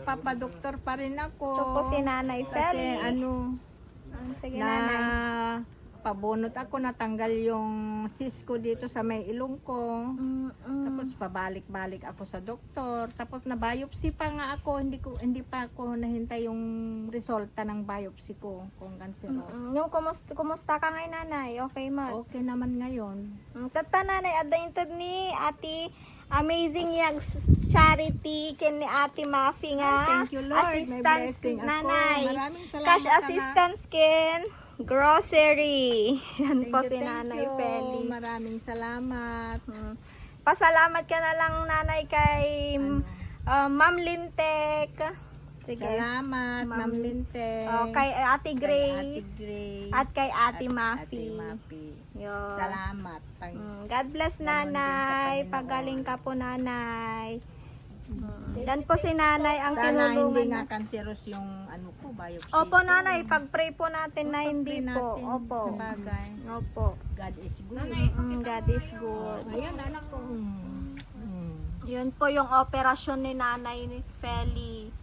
nagpapadoktor pa rin ako. Ito po si Nanay Feli. Kasi Sige, na Nanay. pabunot ako, natanggal yung cyst ko dito sa may ilong ko. Tapos pabalik-balik ako sa doktor. Tapos na biopsy pa nga ako, hindi pa ako nahintay yung resulta ng biopsy ko kung cancerous. Yung kumusta ka ngayon, Nanay? Okay, Okay naman ngayon. Tata, Nanay, adayintad ni Ate Amazing Yags Charity kin ni Ate Mafi nga. Thank you, Lord. May Assistance, blessing ako. Nanay. Maraming salamat, Cash anak. assistance kin grocery. Yan po si Thank Nanay you. Feli. Maraming salamat. Pasalamat ka na lang, Nanay, kay Ma'am Lintek. Sige. Salamat, Ma'am Linte. Kay Ate Kay Grace. Ate Grace. At kay Ate Ate Mafi. Mafi. Yun. Salamat. God bless, Ganon din sa Nanay. Panginoon. Pagaling ka po, Nanay. Dan po si Nanay ang Sana hindi tinulungan nga na. cancerous yung ano ko, biopsy. Opo, Nanay. Pag-pray po natin na hindi Pag-pray po. natin. Opo. Sabagay. Opo. God is good. God is good. Ayan, anak ko. Yun po yung operasyon ni Nanay ni Feli.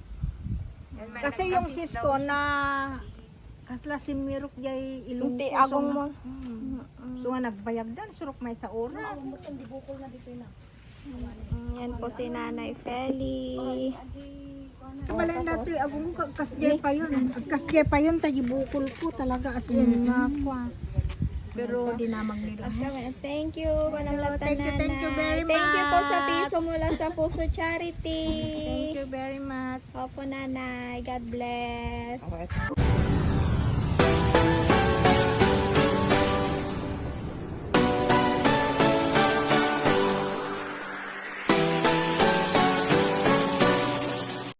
Kasi yung cyst ko na kasla si Mirok jay ilong Hindi, ko. agong mo. So nga nagbayag dan, surok may sa oras. Yan po si Nanay Feli. Balay natin, agong kasjay pa yun. Kasjay pa yun, tayo bukol ko talaga as in na kwa. Pero dinamang nila. Thank you, Panamlatan Nanay. Thank you very Thank you po sa much. piso mula sa Puso Charity. Thank you very much. Opo, Nanay. God bless.